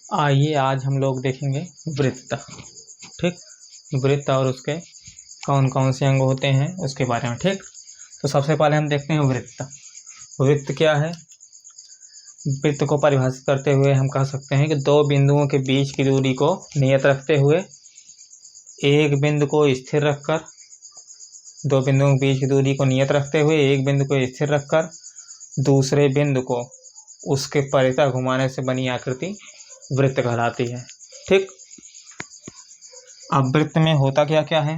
आइए आज हम लोग देखेंगे वृत्त। ठीक, वृत्त और उसके कौन कौन से अंग होते हैं उसके बारे में। ठीक, तो सबसे पहले हम देखते हैं वृत्त। वृत्त क्या है? वृत्त को परिभाषित करते हुए हम कह सकते हैं कि दो बिंदुओं के बीच की दूरी को नियत रखते हुए एक बिंदु को स्थिर रखकर, दो बिंदुओं के बीच की दूरी को नियत रखते हुए एक बिंदु को स्थिर रखकर दूसरे बिंदु को उसके परितः घुमाने से बनी आकृति वृत्त कहलाती है। ठीक, अब वृत्त में होता क्या क्या है?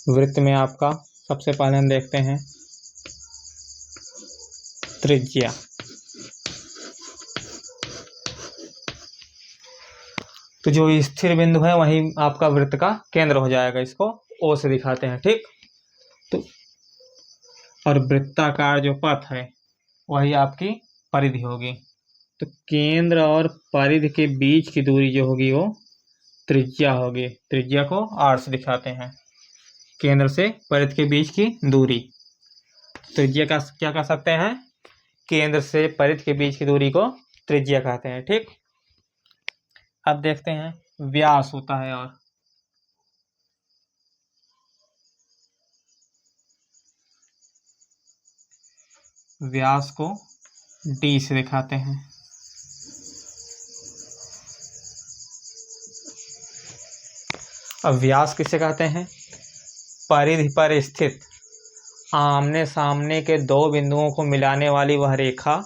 वृत्त में आपका सबसे पहले हम देखते हैं त्रिज्या। तो जो स्थिर बिंदु है वही आपका वृत्त का केंद्र हो जाएगा, इसको ओ से दिखाते हैं। ठीक, तो और वृत्ताकार जो पथ है वही आपकी परिधि होगी। तो केंद्र और परिधि के बीच की दूरी जो होगी वो त्रिज्या होगी। त्रिज्या को आर से दिखाते हैं, केंद्र से परिधि के बीच की दूरी। त्रिज्या का क्या कह सकते हैं? केंद्र से परिधि के बीच की दूरी को त्रिज्या कहते हैं। ठीक, अब देखते हैं व्यास होता है, और व्यास को डी से दिखाते हैं। अब व्यास किसे कहते हैं? परिधि पर स्थित आमने सामने के दो बिंदुओं को मिलाने वाली वह रेखा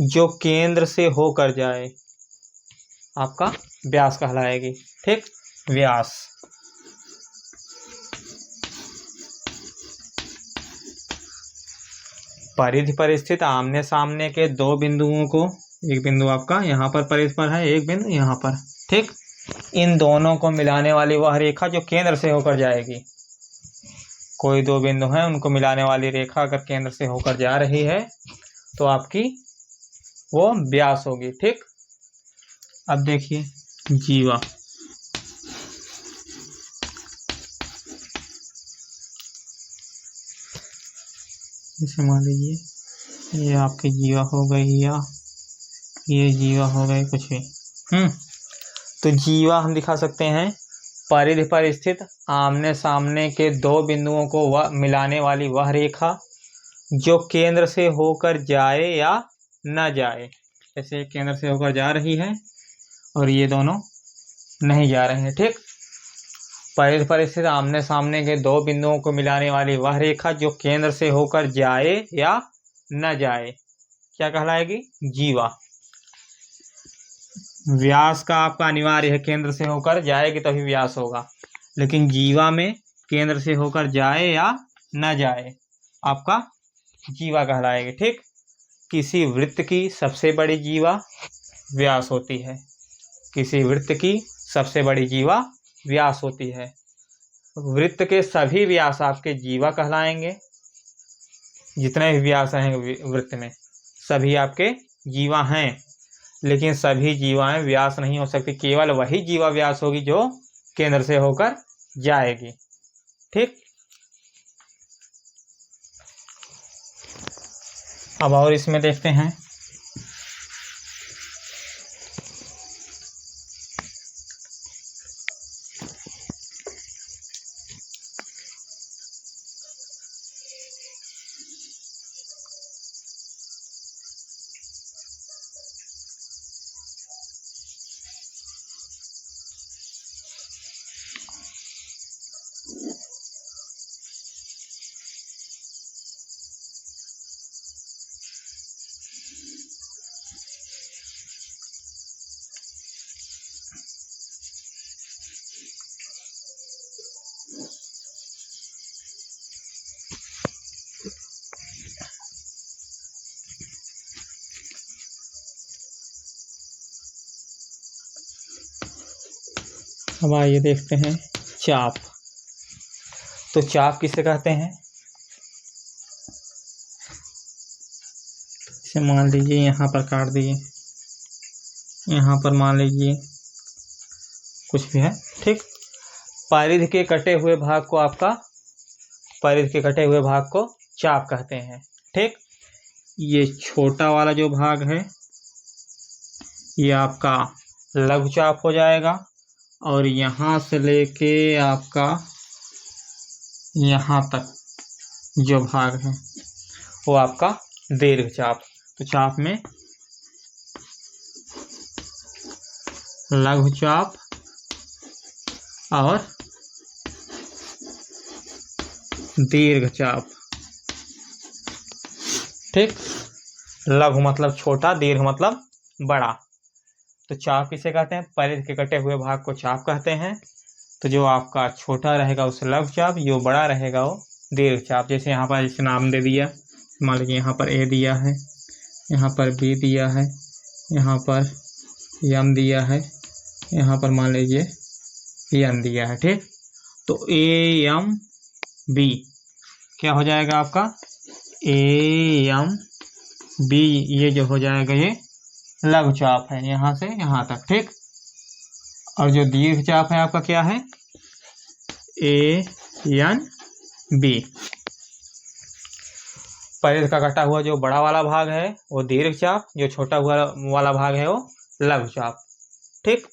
जो केंद्र से होकर जाए आपका व्यास कहलाएगी। ठीक, व्यास। परिधि पर स्थित आमने सामने के दो बिंदुओं को, एक बिंदु आपका यहाँ पर परिधि पर है, एक बिंदु यहाँ पर। ठीक, इन दोनों को मिलाने वाली वह रेखा जो केंद्र से होकर जाएगी। कोई दो बिंदु हैं, उनको मिलाने वाली रेखा अगर केंद्र से होकर जा रही है तो आपकी वो व्यास होगी। ठीक, अब देखिए जीवा। जैसे मान लीजिए ये आपकी जीवा हो गई या ये जीवा हो गई, कुछ भी। तो जीवा हम दिखा सकते हैं परिधि पर स्थित आमने सामने के दो बिंदुओं को वह मिलाने वाली वह रेखा जो केंद्र से होकर जाए या न जाए। जैसे केंद्र से होकर जा रही है और ये दोनों नहीं जा रहे हैं। ठीक, परिधि पर स्थित आमने सामने के दो बिंदुओं को मिलाने वाली वह रेखा जो केंद्र से होकर जाए या न जाए क्या कहलाएगी? जीवा। व्यास का आपका अनिवार्य है, केंद्र से होकर जाएगी तभी व्यास होगा, लेकिन जीवा में केंद्र से होकर जाए या न जाए आपका जीवा कहलाएगी। ठीक, किसी वृत्त की सबसे बड़ी जीवा व्यास होती है। किसी वृत्त की सबसे बड़ी जीवा व्यास होती है। वृत्त के सभी व्यास आपके जीवा कहलाएंगे। जितने भी व्यास हैं वृत्त में सभी आपके जीवा हैं, लेकिन सभी जीवाएं व्यास नहीं हो सकती। केवल वही जीवा व्यास होगी जो केंद्र से होकर जाएगी। ठीक, अब और इसमें देखते हैं अब आइए देखते हैं चाप। तो चाप किसे कहते हैं? इसे मान लीजिए यहाँ पर काट दिए, यहाँ पर मान लीजिए कुछ भी है। ठीक, परिधि के कटे हुए भाग को आपका परिधि के कटे हुए भाग को चाप कहते हैं। ठीक, ये छोटा वाला जो भाग है ये आपका लघु चाप हो जाएगा, और यहाँ से लेके आपका यहाँ तक जो भाग है वो आपका दीर्घ चाप। तो चाप में लघु चाप और दीर्घ चाप। ठीक, लघु मतलब छोटा, दीर्घ मतलब बड़ा। तो चाप किसे कहते हैं? परिध के कटे हुए भाग को चाप कहते हैं। तो जो आपका छोटा रहेगा उसे लघु चाप, जो बड़ा रहेगा वो दीर्घ चाप। जैसे यहाँ पर इसे नाम दे दिया, मान लीजिए यहाँ पर ए दिया है, यहाँ पर बी दिया है, यहाँ पर एम दिया है, यहाँ पर मान लीजिए एन दिया है। ठीक, तो ए एम बी क्या हो जाएगा आपका? ए एम बी, ये जो हो जाएगा ये लघु चाप है यहाँ से यहाँ तक। ठीक, और जो दीर्घ चाप है आपका क्या है? A N B. परिध का कटा हुआ जो बड़ा वाला भाग है वो दीर्घ चाप, जो छोटा हुआ वाला भाग है वो लघु चाप। ठीक,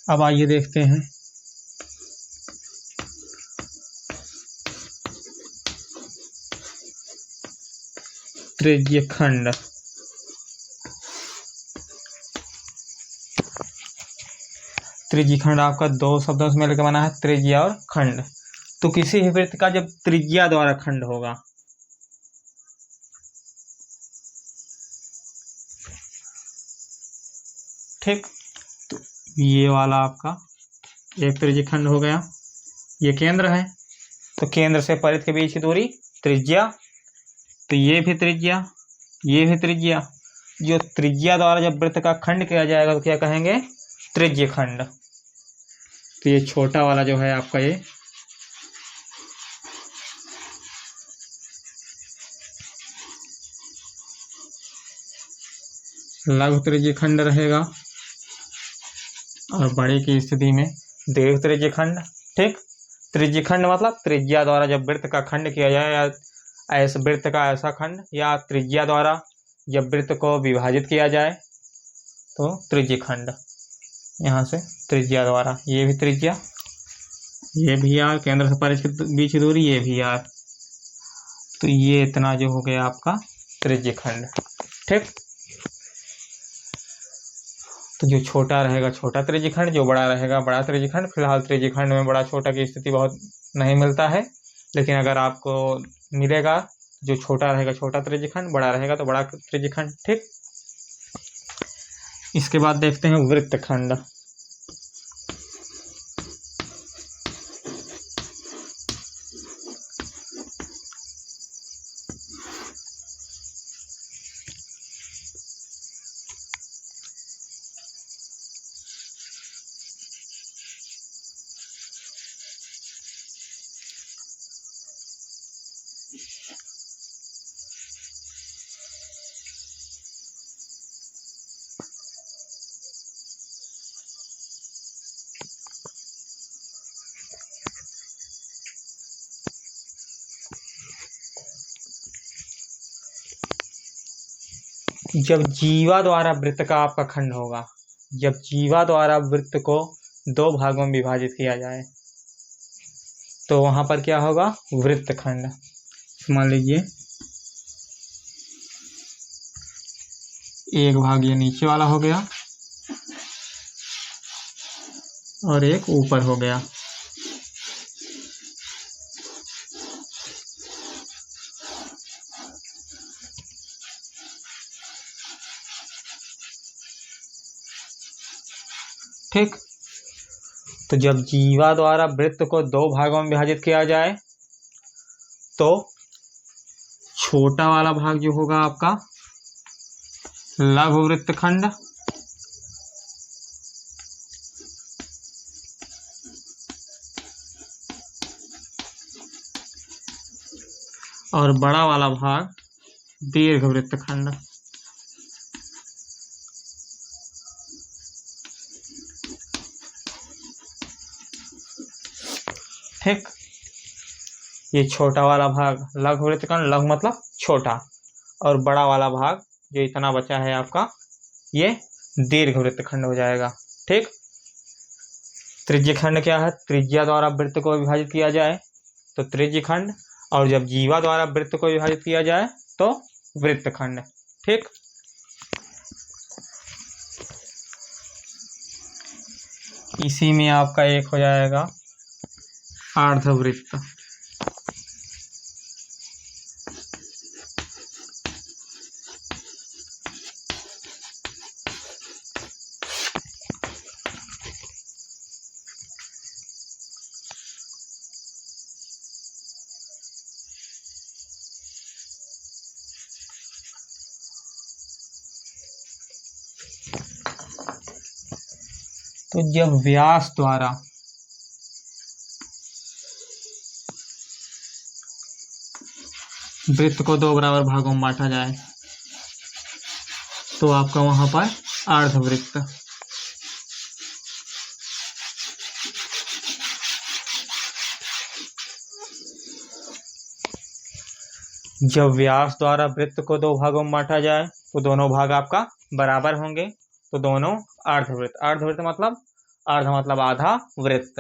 अब आइए देखते हैं त्रिज्यखंड। त्रिज्यखंड आपका दो शब्दों से मिलकर बना है, त्रिज्या और खंड। तो किसी भी वृत्त का जब त्रिज्या द्वारा खंड होगा, ठीक, तो ये वाला आपका एक त्रिज्यखंड हो गया। ये केंद्र है, तो केंद्र से परिध के बीच की दूरी त्रिज्या, तो ये भी त्रिज्या, ये भी त्रिज्या। जो त्रिज्या द्वारा जब वृत्त का खंड किया जाएगा तो क्या कहेंगे? त्रिज्यखंड। तो ये छोटा वाला जो है आपका ये लघु त्रिज्यखंड रहेगा, और बड़े की स्थिति में दीर्घ त्रिज्यखंड। ठीक, त्रिज्यखंड मतलब त्रिज्या द्वारा जब वृत्त का खंड किया जाए, या ऐसा वृत्त का ऐसा खंड, या त्रिज्या द्वारा जब वृत्त को विभाजित किया जाए तो त्रिज्यखंड। यहाँ से त्रिज्या द्वारा, ये भी त्रिज्या, ये भी आर, केंद्र से परिध के बीच की दूरी ये भी आर, तो ये इतना जो हो गया आपका त्रिज्यखंड। ठीक, तो जो छोटा रहेगा छोटा त्रिज्यखंड, जो बड़ा रहेगा बड़ा त्रिज्यखंड। फिलहाल त्रिज्यखंड में बड़ा छोटा की स्थिति बहुत नहीं मिलता है, लेकिन अगर आपको मिलेगा, जो छोटा रहेगा छोटा त्रिज्यखंड, बड़ा रहेगा तो बड़ा त्रिज्यखंड। ठीक, इसके बाद देखते हैं वृत्तखंड। जब जीवा द्वारा वृत्त का आपका खंड होगा, जब जीवा द्वारा वृत्त को दो भागों में विभाजित किया जाए तो वहां पर क्या होगा? वृत्तखंड। मान लीजिए एक भाग ये नीचे वाला हो गया और एक ऊपर हो गया। ठीक, तो जब जीवा द्वारा वृत्त को दो भागों में विभाजित किया जाए तो छोटा वाला भाग जो होगा आपका लघु वृत्तखंड, और बड़ा वाला भाग दीर्घ वृत्तखंड। ठीक, ये छोटा वाला भाग लघु वृत्तखंड, लघु मतलब छोटा, और बड़ा वाला भाग जो इतना बचा है आपका ये दीर्घ वृत्तखंड हो जाएगा। ठीक, त्रिज्य खंड क्या है? त्रिज्या द्वारा वृत्त को विभाजित किया जाए तो त्रिज्य खंड, और जब जीवा द्वारा वृत्त को विभाजित किया जाए तो वृत्तखंड। ठीक, इसी में आपका एक हो जाएगा अर्धवृत्त। तो जब व्यास द्वारा वृत्त को दो बराबर भागों में बांटा जाए तो आपका वहां पर अर्धवृत्त। जब व्यास द्वारा वृत्त को दो भागों में बांटा जाए तो दोनों भाग आपका बराबर होंगे तो दोनों अर्धवृत्त। अर्धवृत्त मतलब अर्ध मतलब आधा वृत्त,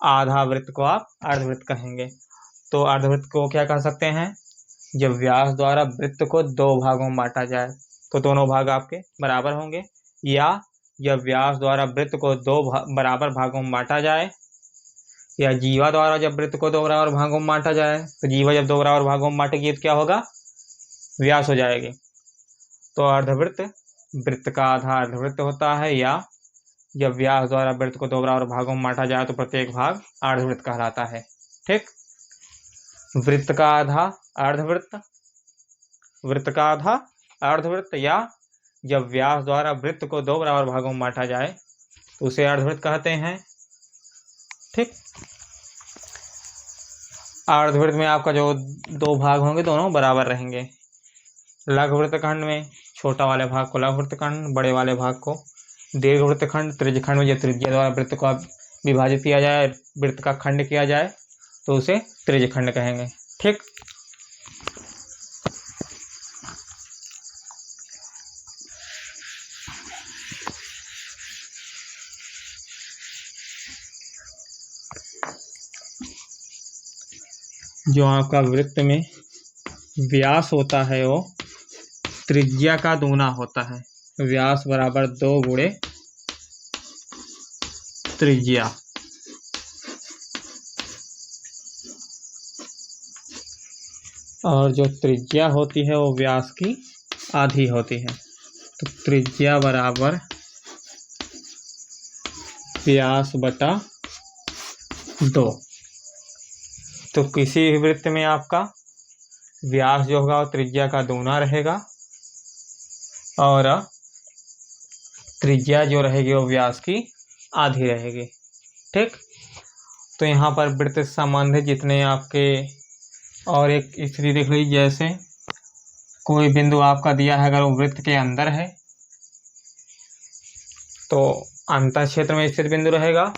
आधा वृत्त को आप अर्धवृत्त कहेंगे। तो अर्धवृत्त को क्या कह सकते हैं? जब व्यास द्वारा वृत्त को दो भागों में बांटा जाए तो दोनों भाग आपके बराबर होंगे, या जब व्यास द्वारा वृत्त को दो बराबर भागों में बांटा जाए, या जीवा द्वारा जब वृत्त को दो बराबर भागों में बांटा जाए तो जीवा जब दो बराबर भागों में बांटेगी तो क्या होगा? व्यास हो जाएगी। तो अर्धवृत्त वृत्त का आधा अर्धवृत्त होता है, या जब व्यास द्वारा वृत्त को दो बराबर भागों में बांटा जाए तो प्रत्येक भाग अर्धवृत्त कहलाता है। ठीक, वृत्त का आधा अर्धवृत्त, वृत्त का आधा अर्धवृत्त, या जब व्यास द्वारा वृत्त को दो बराबर भागों में बांटा जाए तो उसे अर्धवृत्त कहते हैं। ठीक, अर्धवृत्त में आपका जो दो भाग होंगे दोनों बराबर रहेंगे। लघु वृत्तखंड में छोटा वाले भाग को लघु वृत्तखंड, बड़े वाले भाग को दीर्घ वृत्तखंड। त्रिज्य खंड में जब त्रिज्या द्वारा वृत्त को विभाजित किया जाए, वृत्त का खंड किया जाए तो उसे त्रिज्य खंड कहेंगे। ठीक, जो आपका वृत्त में व्यास होता है वो त्रिज्या का दूना होता है। व्यास बराबर 2 गुणे त्रिज्या। और जो त्रिज्या होती है वो व्यास की आधी होती है। तो त्रिज्या बराबर व्यास बटा 2। तो किसी भी वृत्त में आपका व्यास जो होगा वो त्रिज्या का दूना रहेगा, और त्रिज्या जो रहेगी वो व्यास की आधी रहेगी। ठीक, तो यहाँ पर वृत्त से संबंधित जितने आपके, और एक स्थिति देख लीजिए, जैसे कोई बिंदु आपका दिया है, अगर वो वृत्त के अंदर है तो अंतर क्षेत्र में स्थित बिंदु रहेगा।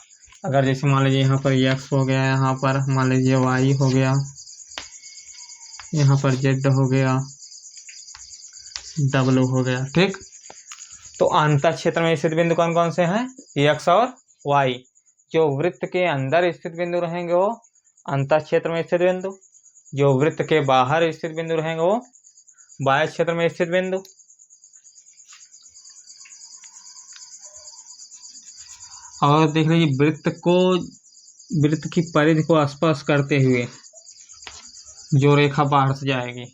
अगर जैसे मान लीजिए यहाँ पर x हो गया, यहाँ पर मान लीजिए y हो गया, यहाँ पर z हो गया, w हो गया। ठीक, तो अंतर क्षेत्र में स्थित बिंदु कौन कौन से हैं? x और y। जो वृत्त के अंदर स्थित बिंदु रहेंगे वो अंतर क्षेत्र में स्थित बिंदु, जो वृत्त के बाहर स्थित बिंदु रहेंगे वो बाह्य क्षेत्र में स्थित बिंदु। और देख लीजिए वृत्त की परिधि को स्पर्श करते हुए जो रेखा बाहर से जाएगी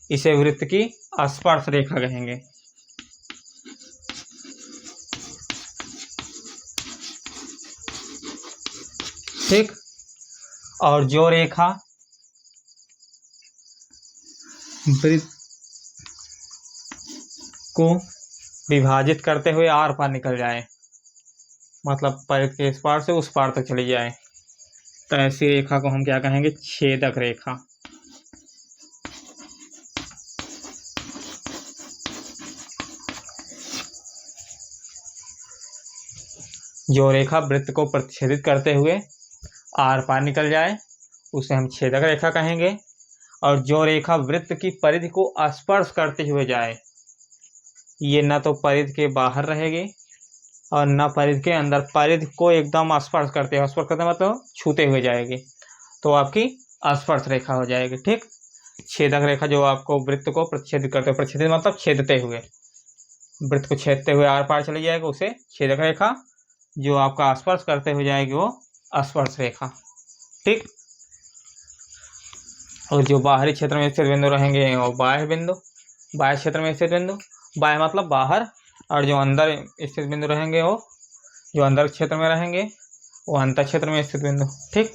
इसे वृत्त की स्पर्श रेखा कहेंगे। ठीक, और जो रेखा वृत्त को विभाजित करते हुए आर पार निकल जाए, मतलब परिधि के इस पार से उस पार तक चली जाए, तो ऐसी रेखा को हम क्या कहेंगे? छेदक रेखा। जो रेखा वृत्त को प्रतिच्छेदित करते हुए आर पार निकल जाए उसे हम छेदक रेखा कहेंगे। और जो रेखा वृत्त की परिधि को स्पर्श करते हुए जाए, ये न तो परिधि के बाहर रहेगी और न परिधि के अंदर, परिधि को एकदम स्पर्श करते मतलब छूते हुए जाएगी, तो आपकी स्पर्श रेखा हो जाएगी। ठीक, छेदक रेखा जो आपको वृत्त को प्रतिच्छेदित करते हुए, प्रतिच्छेदित मतलब छेदते हुए, वृत्त को छेदते हुए आर पार चली जाएगी, उसे छेदक रेखा। जो आपका स्पर्श करते हुए जाएगी वो स्पर्श रेखा। ठीक, और जो बाहरी क्षेत्र में स्थित बिंदु रहेंगे वो बाह्य बिंदु, बाह्य क्षेत्र में स्थित बिंदु, बाह्य मतलब बाहर, और जो अंदर स्थित बिंदु रहेंगे वो, जो अंदर क्षेत्र में रहेंगे वो अंतर क्षेत्र में स्थित बिंदु। ठीक।